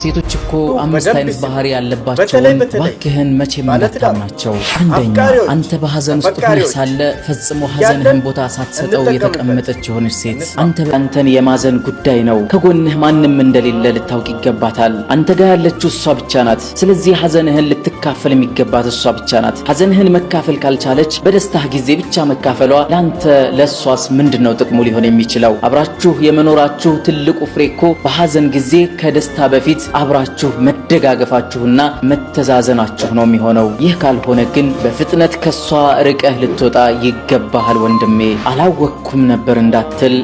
ሴቶች እኮ አምስት አይነት ባህሪ ያለባቸው ባክህን መቼ ማለታናቸው። አንደኛ አንተ በሐዘን ውስጥ ሆነህ ሳለ ፈጽሞ ሐዘንህን ቦታ ሳትሰጠው የተቀመጠች የሆነች ሴት። አንተን የማዘን ጉዳይ ነው። ከጎንህ ማንም እንደሌለ ልታውቅ ይገባታል። አንተ ጋር ያለችው እሷ ብቻ ናት። ስለዚህ ሐዘንህን ልትካፈል የሚገባት እሷ ብቻ ናት። ሐዘንህን መካፈል ካልቻለች በደስታህ ጊዜ ብቻ መካፈሏ ላንተ ለሷስ ምንድነው ጥቅሙ ሊሆን የሚችለው? አብራችሁ የመኖራችሁ ትልቁ ፍሬ እኮ በሐዘን ጊዜ ከደስታ በፊት አብራችሁ መደጋገፋችሁና መተዛዘናችሁ ነው የሚሆነው። ይህ ካልሆነ ግን በፍጥነት ከሷ ርቀህ ልትወጣ ይገባሃል ወንድሜ። አላወቅኩም ነበር እንዳትል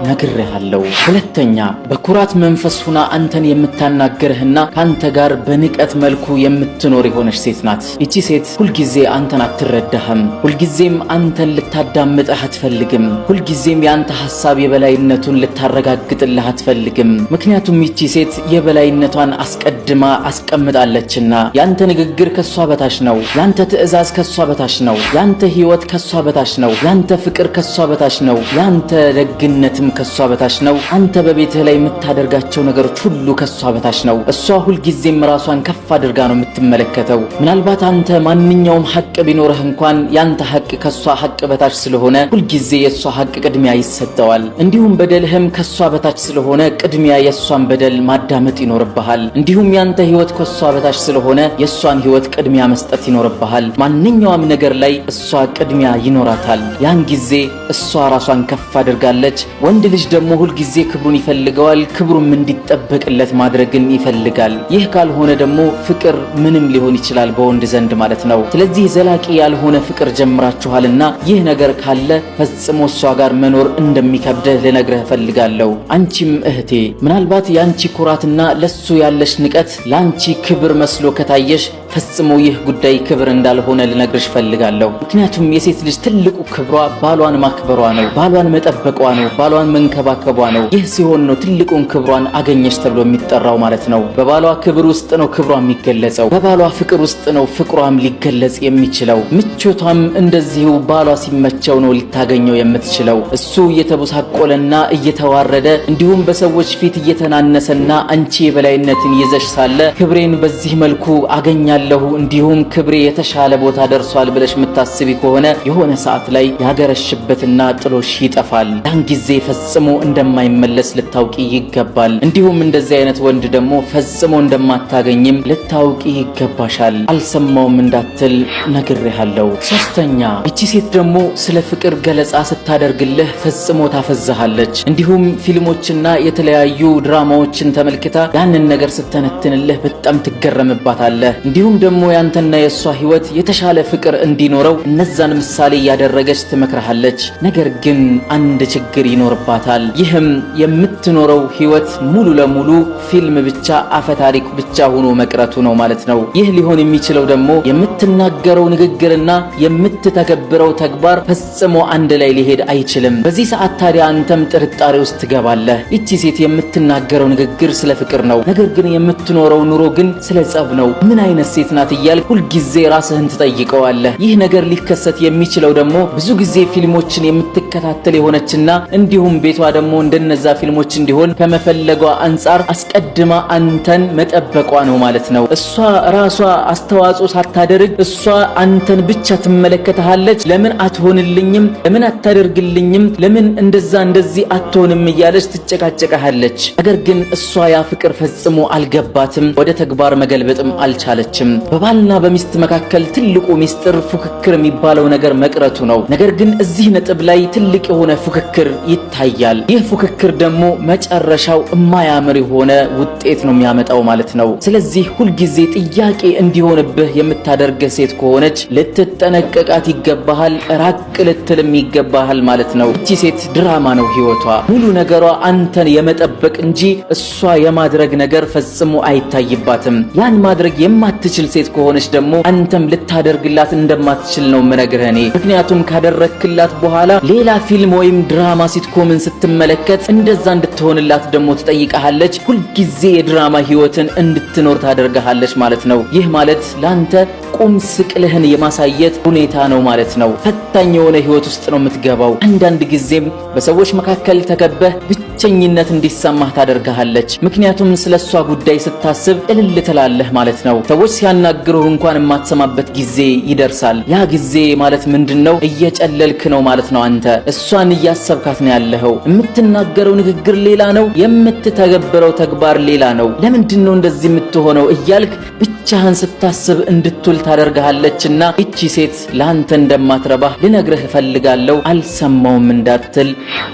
ነግሬሃለሁ። ሁለተኛ በኩራት መንፈስ ሁና አንተን የምታናገርህና ካንተ ጋር በንቀት መልኩ የምትኖር የሆነች ሴት ናት። እቺ ሴት ሁልጊዜ አንተን አትረዳህም። ሁልጊዜም አንተን ልታዳምጥህ አትፈልግም። ሁልጊዜም ያንተ ሐሳብ የበላይነቱን ልታረጋግጥልህ አትፈልግም። ምክንያቱም እቺ ሴት የበላይነቷን አስቀድማ አስቀምጣለችና ያንተ ንግግር ከሷ በታች ነው። ያንተ ትዕዛዝ ከሷ በታች ነው። ያንተ ህይወት ከሷ በታች ነው። ያንተ ፍቅር ከሷ በታች ነው። ያንተ ደግነትም ከሷ በታች ነው። አንተ በቤትህ ላይ የምታደርጋቸው ነገሮች ሁሉ ከሷ በታች ነው። እሷ ሁልጊዜም ራሷን ከፍ አድርጋ ነው የምትመለከተው። ምናልባት አንተ ማንኛውም ሐቅ ቢኖርህ እንኳን ያንተ ሐቅ ከሷ ሐቅ በታች ስለሆነ ሁልጊዜ የሷ ሐቅ ቅድሚያ ይሰጠዋል። እንዲሁም በደልህም ከሷ በታች ስለሆነ ቅድሚያ የሷን በደል ማዳመጥ ይኖርብሃል። እንዲሁም ያንተ ህይወት ከሷ በታች ስለሆነ የሷን ህይወት ቅድሚያ መስጠት ይኖርብሃል። ማንኛውም ነገር ላይ እሷ ቅድሚያ ይኖራታል። ያን ጊዜ እሷ ራሷን ከፍ አድርጋለች። ወንድ ልጅ ደግሞ ሁል ጊዜ ክብሩን ይፈልገዋል። ክብሩም እንዲጠበቅለት ማድረግን ይፈልጋል። ይህ ካልሆነ ደግሞ ፍቅር ምንም ሊሆን ይችላል በወንድ ዘንድ ማለት ነው። ስለዚህ ዘላቂ ያልሆነ ፍቅር ጀምራችኋልና ይህ ነገር ካለ ፈጽሞ እሷ ጋር መኖር እንደሚከብድህ ልነግርህ እፈልጋለሁ። አንቺም እህቴ ምናልባት ያንቺ ኩራትና ለሱ ያለሽ ንቀት ላንቺ ክብር መስሎ ከታየሽ ፈጽሞ ይህ ጉዳይ ክብር እንዳልሆነ ልነግርሽ ፈልጋለሁ። ምክንያቱም የሴት ልጅ ትልቁ ክብሯ ባሏን ማክበሯ ነው፣ ባሏን መጠበቋ ነው፣ ባሏን መንከባከቧ ነው። ይህ ሲሆን ነው ትልቁን ክብሯን አገኘች ተብሎ የሚጠራው ማለት ነው። በባሏ ክብር ውስጥ ነው ክብሯ የሚገለጸው። በባሏ ፍቅር ውስጥ ነው ፍቅሯም ሊገለጽ የሚችለው። ምቾቷም እንደዚሁ ባሏ ሲመቸው ነው ሊታገኘው የምትችለው። እሱ እየተቦሳቆለና እየተዋረደ እንዲሁም በሰዎች ፊት እየተናነሰና አንቺ የበላይነትን ይዘሽ ሳለ ክብሬን በዚህ መልኩ አገኛለሁ እንዲሁም ክብሬ የተሻለ ቦታ ደርሷል ብለሽ የምታስቢ ከሆነ የሆነ ሰዓት ላይ ያገረሽበትና ጥሎሽ ይጠፋል። ያን ጊዜ ፈጽሞ እንደማይመለስ ልታውቂ ይገባል። እንዲሁም እንደዚህ አይነት ወንድ ደግሞ ፈጽሞ እንደማታገኝም ልታውቂ ይገባሻል። አልሰማውም እንዳትል ነግሬሃለሁ። ሶስተኛ እቺ ሴት ደግሞ ስለ ፍቅር ገለጻ ስታደርግልህ ፈጽሞ ታፈዛሃለች። እንዲሁም ፊልሞችና የተለያዩ ድራማዎችን ተመልክታ ያንን ነገር ስተነትንልህ በጣም ትገረምባታለህ። እንዲሁም ደግሞ ያንተና የሷ ህይወት የተሻለ ፍቅር እንዲኖረው እነዛን ምሳሌ ያደረገች ትመክርሃለች። ነገር ግን አንድ ችግር ይኖርባታል። ይህም የምትኖረው ህይወት ሙሉ ለሙሉ ፊልም ብቻ አፈታሪክ ብቻ ሆኖ መቅረቱ ነው ማለት ነው። ይህ ሊሆን የሚችለው ደግሞ የምትናገረው ንግግርና የምትተገብረው ተግባር ፈጽሞ አንድ ላይ ሊሄድ አይችልም። በዚህ ሰዓት ታዲያ አንተም ጥርጣሬ ውስጥ ትገባለህ። ይቺ ሴት የምትናገረው ንግግር ስለ ፍቅር ነው፣ ነገር ግን የምትኖረው ኑሮ ግን ስለ ጸብ ነው። ምን አይነት ሴት ናት እያልክ ሁልጊዜ ራስህን ትጠይቀዋለህ። ይህ ነገር ሊከሰት የሚችለው ደግሞ ብዙ ጊዜ ፊልሞችን የምትከታተል የሆነችና እንዲሁም ቤቷ ደግሞ እንደነዛ ፊልሞች እንዲሆን ከመፈለጓ አንጻር አስቀድማ አንተን መጠበቋ ነው ማለት ነው። እሷ ራሷ አስተዋጽኦ ሳታደርግ እሷ አንተን ብቻ ትመለከታለች። ለምን አትሆንልኝም? ለምን አታደርግልኝም? ለምን እንደዚህ አትሆንም እያለች ትጨቃጨቃለች። ነገር ግን እሷ ያ ፍቅር ፈጽሞ አልገባትም። ወደ ተግባር መገልበጥም አልቻለችም። በባልና በሚስት መካከል ትልቁ ሚስጥር ፉክክር የሚባለው ነገር መቅረቱ ነው። ነገር ግን እዚህ ነጥብ ላይ ትልቅ የሆነ ፉክክር ይታያል። ይህ ፉክክር ደግሞ መጨረሻው የማያምር የሆነ ውጤት ነው የሚያመጣው ማለት ነው። ስለዚህ ሁልጊዜ ጥያቄ እንዲሆንብህ የምታደርግህ ሴት ከሆነች ልትጠነቀቃት ይገባሃል፣ ራቅ ልትልም ይገባሃል ማለት ነው። እቺ ሴት ድራማ ነው ህይወቷ። ሙሉ ነገሯ አንተን የመጠበቅ እንጂ እሷ የማድረግ ነገር ፈጽሞ አይታይባትም። ያን ማድረግ የማትችል ሴት ከሆነች ደግሞ አንተም ልታደርግላት እንደማትችል ነው የምነግርህ እኔ። ምክንያቱም ካደረክላት በኋላ ሌላ ፊልም ወይም ድራማ ሲትኮምን ስትመለከት እንደዛ እንድትሆንላት ደግሞ ትጠይቀሃለች። ሁልጊዜ የድራማ ህይወትን እንድትኖር ታደርግሃለች ማለት ነው። ይህ ማለት ላንተ ቁም ስቅልህን የማሳየት ሁኔታ ነው ማለት ነው። ፈታኝ የሆነ ህይወት ውስጥ ነው የምትገባው። አንዳንድ ጊዜም በሰዎች መካከል ተከበህ ብቸኝነት እንዲሰማህ ታደርጋለች። ምክንያቱም ስለሷ ጉዳይ ስታስብ እልል ትላለህ ማለት ነው። ሰዎች ሲያናግሩህ እንኳን የማትሰማበት ጊዜ ይደርሳል። ያ ጊዜ ማለት ምንድነው? እየጨለልክ ነው ማለት ነው። አንተ እሷን እያሰብካት ነው ያለኸው። የምትናገረው ንግግር ሌላ ነው፣ የምትተገብረው ተግባር ሌላ ነው። ለምንድነው እንደዚህ የምትሆነው እያልክ ብቻህን ስታስብ እንድትውል ታደርጋለችና እቺ ሴት ላንተ እንደማትረባህ ልነግርህ እፈልጋለሁ። አልሰማውም እንዳትል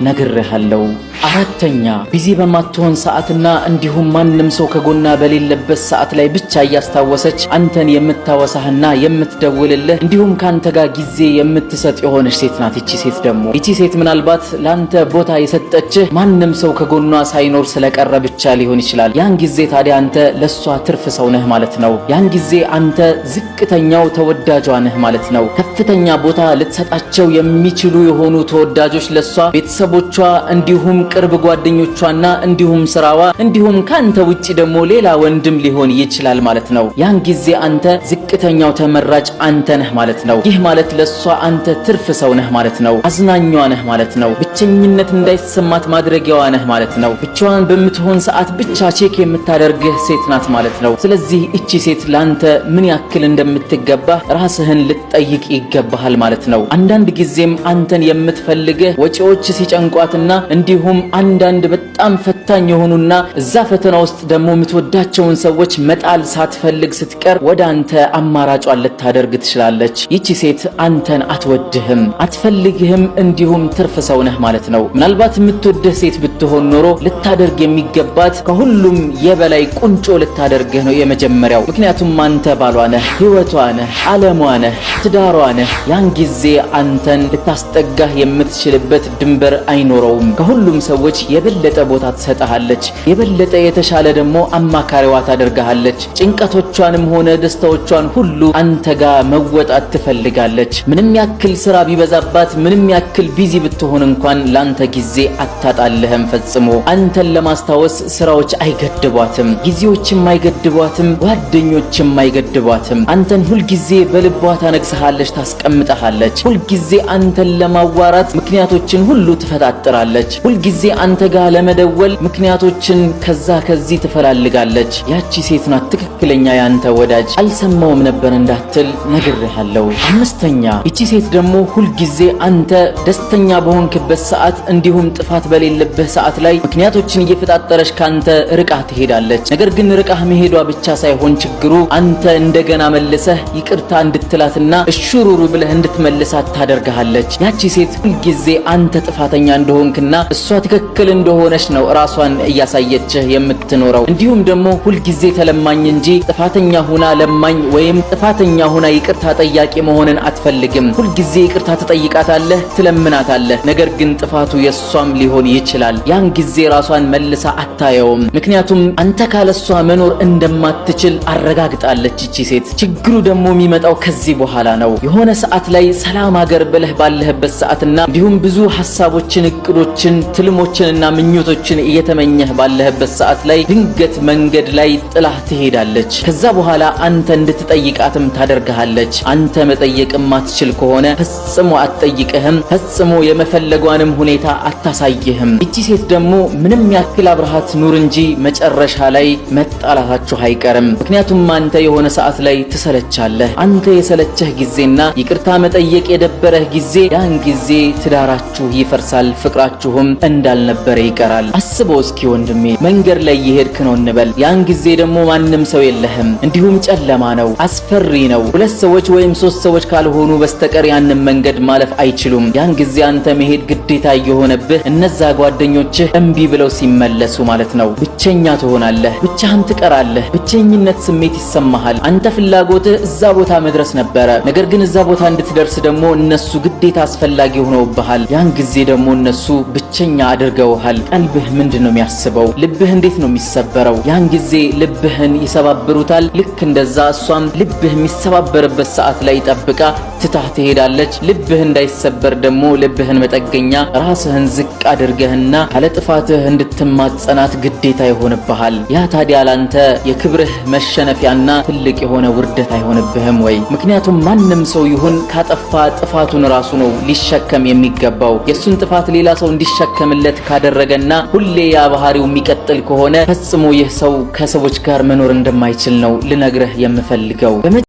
ነግሬሃለሁ። አራተኛ ቢዚ በማትሆን ሰዓትና እንዲሁም ማንም ሰው ከጎና በሌለበት ሰዓት ላይ ብቻ እያስታወሰች አንተን የምታወሳህና የምትደውልልህ እንዲሁም ካንተ ጋር ጊዜ የምትሰጥ የሆነች ሴት ናት። እቺ ሴት ደግሞ እቺ ሴት ምናልባት ላንተ ቦታ የሰጠችህ ማንም ሰው ከጎኗ ሳይኖር ስለቀረ ብቻ ሊሆን ይችላል። ያን ጊዜ ታዲያ አንተ ለሷ ትርፍ ሰው ነህ ማለት ነው። ያን ጊዜ አንተ ዝቅተኛው ተወዳጇ ነህ ማለት ነው። ከፍተኛ ቦታ ልትሰጣቸው የሚችሉ የሆኑ ተወዳጆች ለሷ ቤተሰቦቿ እንዲሁም ቅርብ ጓደኞቿና እንዲሁም ስራዋ እንዲሁም ካንተ ውጪ ደግሞ ሌላ ወንድም ሊሆን ይችላል ማለት ነው። ያን ጊዜ አንተ ዝቅተኛው ተመራጭ አንተ ነህ ማለት ነው። ይህ ማለት ለሷ አንተ ትርፍ ሰው ነህ ማለት ነው። አዝናኟ ነህ ማለት ነው። ብቸኝነት እንዳይሰማት ማድረጊያዋ ነህ ማለት ነው። ብቻዋን በምትሆን ሰዓት ብቻ ቼክ የምታደርግህ ሴት ናት ማለት ነው። ስለዚህ እቺ ሴት ላንተ ምን ያክል እንደምትገባ ራስህን ልትጠይቅ ይገባሃል ማለት ነው። አንዳንድ ጊዜም አንተን የምትፈልግህ ወጪዎች ሲጨንቋትና እንዲሁም አንዳንድ በጣም ፈታኝ የሆኑና እዛ ፈተና ውስጥ ደግሞ የምትወዳቸውን ሰዎች መጣል ሳትፈልግ ስትቀር ወደ አንተ አማራጯን ልታደርግ ትችላለች። ይቺ ሴት አንተን አትወድህም፣ አትፈልግህም፣ እንዲሁም ትርፍ ሰው ነህ ማለት ነው። ምናልባት የምትወድህ ሴት ብትሆን ኖሮ ልታደርግ የሚገባት ከሁሉም የበላይ ቁንጮ ልታደርግህ ነው የመጀመሪያው። ምክንያቱም አንተ ባሏ ነህ፣ ህይወቷ ነህ፣ ዓለሟ ነህ፣ ትዳሯ ነህ። ያን ጊዜ አንተን ልታስጠጋህ የምትችልበት ድንበር አይኖረውም። ከሁሉም ሰዎች የበለጠ ቦታ ትሰጣለች። የበለጠ የተሻለ ደግሞ አማካሪዋ ታደርጋለች። ጭንቀቶቿንም ሆነ ደስታዎቿን ሁሉ አንተ ጋር መወጣት ትፈልጋለች። ምንም ያክል ስራ ቢበዛባት፣ ምንም ያክል ቢዚ ብትሆን እንኳን ላንተ ጊዜ አታጣልህም ፈጽሞ። አንተን ለማስታወስ ስራዎች አይገድቧትም፣ ጊዜዎችም አይገድቧትም፣ ጓደኞችም አይገድቧትም። አንተን ሁልጊዜ በልቧ ታነግስሃለች፣ ታስቀምጠሃለች። ሁልጊዜ አንተን ለማዋራት ምክንያቶችን ሁሉ ትፈጣጥራለች። ሁልጊዜ አንተ ጋር ለመደወል ምክንያቶችን ከዛ ከዚህ ትፈላልጋለች። ያቺ ሴት ናት ትክክለኛ ያንተ ወዳጅ። አልሰማውም ነበር እንዳትል ነግሬሃለሁ። አምስተኛ እቺ ሴት ደግሞ ሁልጊዜ አንተ ደስተኛ በሆንክበት ሰዓት እንዲሁም ጥፋት በሌለበት ሰዓት ላይ ምክንያቶችን እየፈጣጠረች ካንተ ርቃ ትሄዳለች። ነገር ግን ርቃህ መሄዷ ብቻ ሳይሆን ችግሩ አንተ እንደገና መልሰህ ይቅርታ እንድትላትና እሹሩሩ ብለህ እንድትመልሳት ታደርጋለች። ያቺ ሴት ሁልጊዜ አንተ ጥፋተኛ እንደሆንክና እሷ ትክክል እንደሆነች ነው ራሷን እያሳየችህ የምትኖረው። እንዲሁም ደግሞ ሁልጊዜ ተለማኝ እንጂ ጥፋተኛ ሁና ለማኝ ወይም ጥፋተኛ ሁና ይቅርታ ጠያቂ መሆንን አትፈልግም። ሁልጊዜ ይቅርታ ትጠይቃታለህ፣ ትለምናታለህ። ነገር ግን ጥፋቱ የሷም ሊሆን ይችላል። ያን ጊዜ ራሷን መልሳ አታየውም። ምክንያቱም አንተ ካለሷ መኖር እንደማትችል አረጋግጣለች እቺ ሴት። ችግሩ ደግሞ የሚመጣው ከዚህ በኋላ ነው። የሆነ ሰዓት ላይ ሰላም ሀገር ብለህ ባለህበት ሰዓትና እንዲሁም ብዙ ሐሳቦችን፣ እቅዶችን፣ ትልሞችንና ምኞቶችን እየተመኘህ ባለህበት ሰዓት ላይ ድንገት መንገድ ላይ ጥላህ ትሄዳለች። ከዛ በኋላ አንተ እንድትጠይቃትም ታደርጋለች። አንተ መጠየቅ ማትችል ከሆነ ፈጽሞ አትጠይቅህም፣ ፈጽሞ የመፈለጓንም ሁኔታ አታሳይህም። እቺ ሴት ደግሞ ምንም ያክል አብረሃት ኑር እንጂ መጨረሻ ላይ መጣላታችሁ አይቀርም። ምክንያቱም አንተ የሆነ ሰዓት ላይ ትሰለቻለህ። አንተ የሰለቸህ ጊዜና ይቅርታ መጠየቅ የደበረህ ጊዜ፣ ያን ጊዜ ትዳራችሁ ይፈርሳል፣ ፍቅራችሁም እንዳልነበረ ይቀራል። አስበው እስኪ ወንድሜ፣ መንገድ ላይ እየሄድክ ነው እንበል። ያን ጊዜ ደግሞ ማንም ሰው የለህም፣ እንዲሁም ጨለማ ነው፣ አስፈሪ ነው። ሁለት ሰዎች ወይም ሶስት ሰዎች ካልሆኑ በስተቀር ያንን መንገድ ማለፍ አይችሉም። ያን ጊዜ አንተ መሄድ ግዴታ እየሆነብህ እነዛ ጓደኞችህ እምቢ ብለው ሲመለሱ ማለት ነው ብቸኛ ትሆናለህ፣ ብቻህን ትቀራለህ። ብቸኝነት ስሜት ይሰማሃል። አንተ ፍላጎትህ እዛ ቦታ መድረስ ነበረ። ነገር ግን እዛ ቦታ እንድትደርስ ደግሞ እነሱ ግዴታ አስፈላጊ ሆነውብሃል። ያን ጊዜ ደግሞ እነሱ ብቸኛ አድርገውሃል። ቀልብህ ምንድነው የሚያስበው? ልብህ እንዴት ነው የሚሰበረው? ያን ጊዜ ልብህን ይሰባብሩታል። ልክ እንደዛ እሷም ልብህ የሚሰባበርበት ሰዓት ላይ ጠብቃ ትታህ ትሄዳለች። ልብህ እንዳይሰበር ደግሞ ልብህን መጠገኛ ራስህን ዝቅ አድርገህና ካለ ጥፋትህ እንድትማጸናት ግዴታ ይሆንብሃል። ያ ታዲያ ላንተ የክብርህ መሸነፊያና ትልቅ የሆነ ውርደት አይሆንብህም ወይ? ምክንያቱም ማንም ሰው ይሁን ካጠፋ ጥፋቱን ራሱ ነው ሊሸከም የሚገባው። የሱን ጥፋት ሌላ ሰው እንዲሸከምለት ካደረገና ሁሌ ያ ባህሪው የሚቀጥል ከሆነ ፈጽሞ ይህ ሰው ከሰዎች ጋር መኖር እንደማይችል ነው ልነግርህ የምፈልገው።